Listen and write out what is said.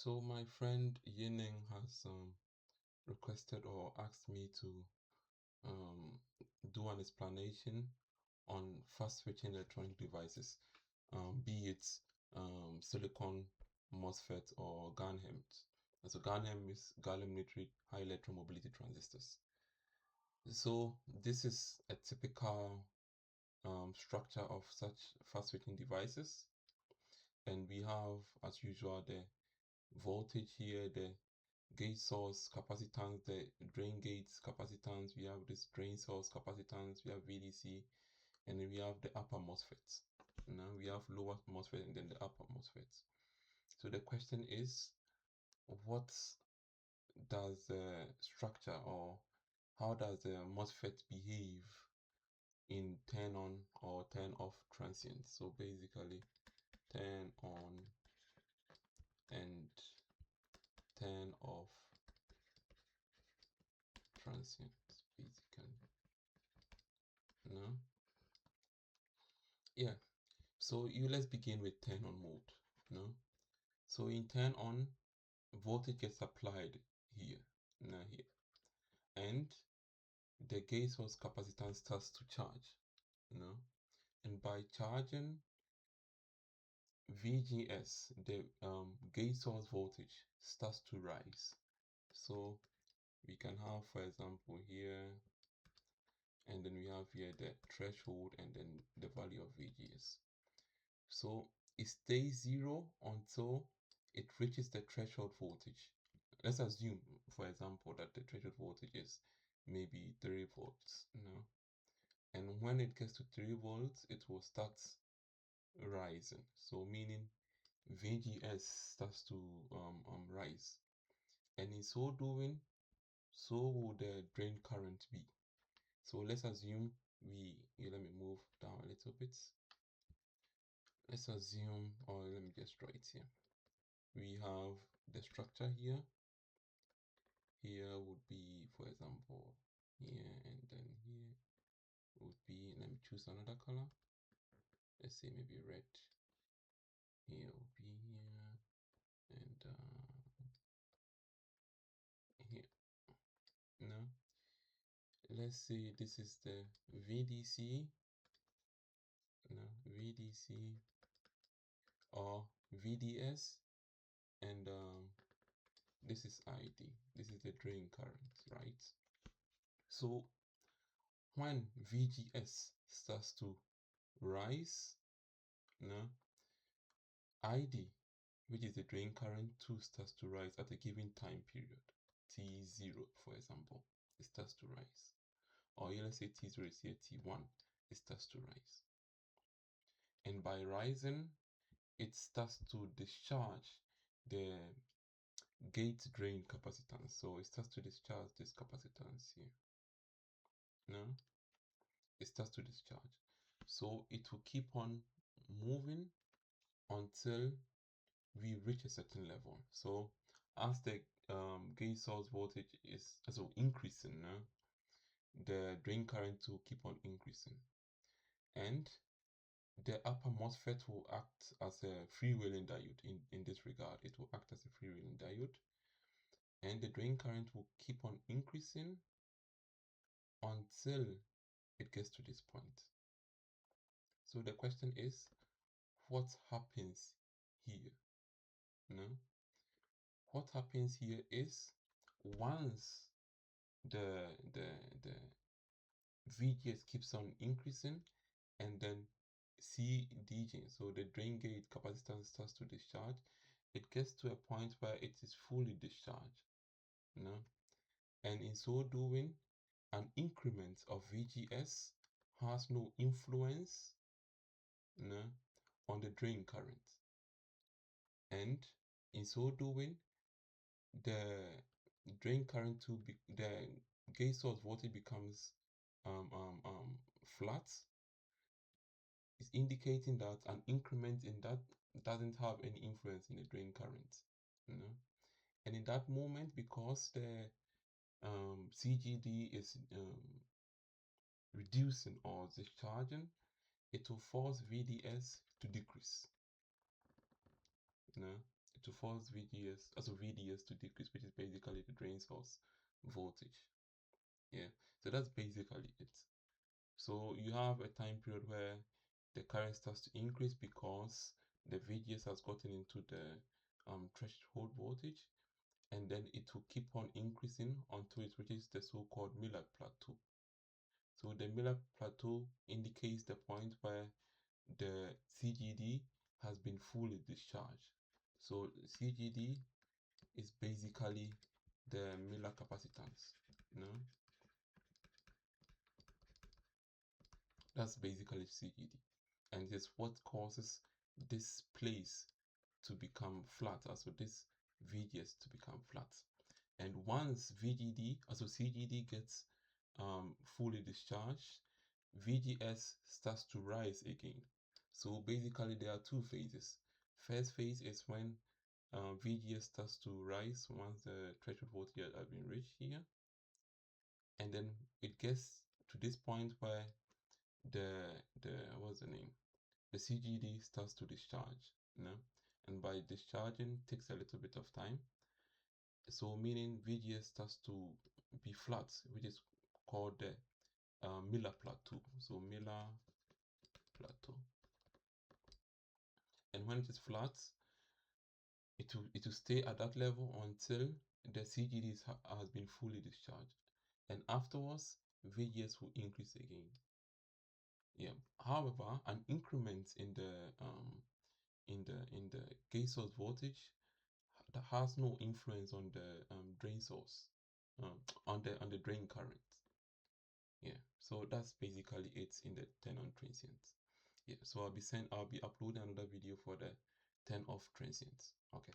So my friend Yining has requested or asked me to do an explanation on fast switching electronic devices, be it silicon MOSFET or GaN HEMTs. And so GaN HEMT is gallium nitride high electromobility transistors. So this is a typical structure of such fast switching devices, and we have, as usual, the voltage here, the gate source capacitance, the drain gate capacitance, we have this drain source capacitance, we have VDC, and then we have the upper MOSFETs. Now we have lower MOSFET and then the upper MOSFETs. So the question is, what does the structure, or how does the MOSFET behave in turn on or turn off transient? So basically turn on and turn off transient, basically. No? Yeah. So let's begin with turn on mode. No? So in turn on, voltage gets applied here, now here, and the gate source capacitance starts to charge. And by charging, VGS, the gate source voltage, starts to rise. So we can have, for example, here, and then we have here the threshold and then the value of VGS. So it stays 0 until it reaches the threshold voltage. Let's assume, for example, that the threshold voltage is maybe 3 volts. And when it gets to 3 volts, it will start rising. So meaning VGS starts to rise. And in so doing, so will the drain current be. So let's assume let me move down a little bit. Let's assume, or let me just draw it here. We have the structure here. Here would be, for example, here, and then here would be, let me choose another color. Let's say maybe red. Here would be here, and here. No, let's say this is the VDC. No, VDC or VDS, and this is ID. This is the drain current, right? So when VGS starts to rise, ID, which is the drain current, too starts to rise at a given time period, T0, for example. It starts to rise. Or let's say T0 is here, T1, it starts to rise. And by rising, it starts to discharge the gate drain capacitance. So it starts to discharge this capacitance here. It starts to discharge. So it will keep on moving until we reach a certain level. So as the gate source voltage is also increasing, the drain current will keep on increasing, and the upper MOSFET will act as a freewheeling diode. In this regard, it will act as a freewheeling diode, and the drain current will keep on increasing until it gets to this point. So the question is, what happens here? What happens here is, once the VGS keeps on increasing, and then CDG, so the drain gate capacitance, starts to discharge, it gets to a point where it is fully discharged. And in so doing, an increment of VGS has no influence on the drain current. And in so doing, the drain current the gate source voltage becomes flat. It's indicating that an increment in that doesn't have any influence in the drain current. And in that moment, because the CGD is reducing or discharging, it will force VDS to decrease. to force VDS to decrease, which is basically the drain source voltage. Yeah, so that's basically it. So you have a time period where the current starts to increase because the VDS has gotten into the threshold voltage, and then it will keep on increasing until it reaches the so-called Miller plateau. So the Miller plateau indicates the point where the CGD has been fully discharged. So CGD is basically the Miller capacitance. That's basically CGD, and it's what causes this place to become flat, also this VGS to become flat. And once CGD gets fully discharged, VGS starts to rise again. So basically there are two phases. First phase is when VGS starts to rise once the threshold voltage has been reached here, and then it gets to this point where the what's the name, the CGD starts to discharge, and by discharging takes a little bit of time. So meaning VGS starts to be flat, which is called the Miller plateau. So Miller plateau, and when it is flat, it will stay at that level until the CGD has been fully discharged, and afterwards VGS will increase again. Yeah. However, an increment in the gate source voltage that has no influence on the drain source, on the drain current. Yeah. So that's basically it in the 10 on transients. Yeah. So I'll be uploading another video for the 10 off transients. Okay.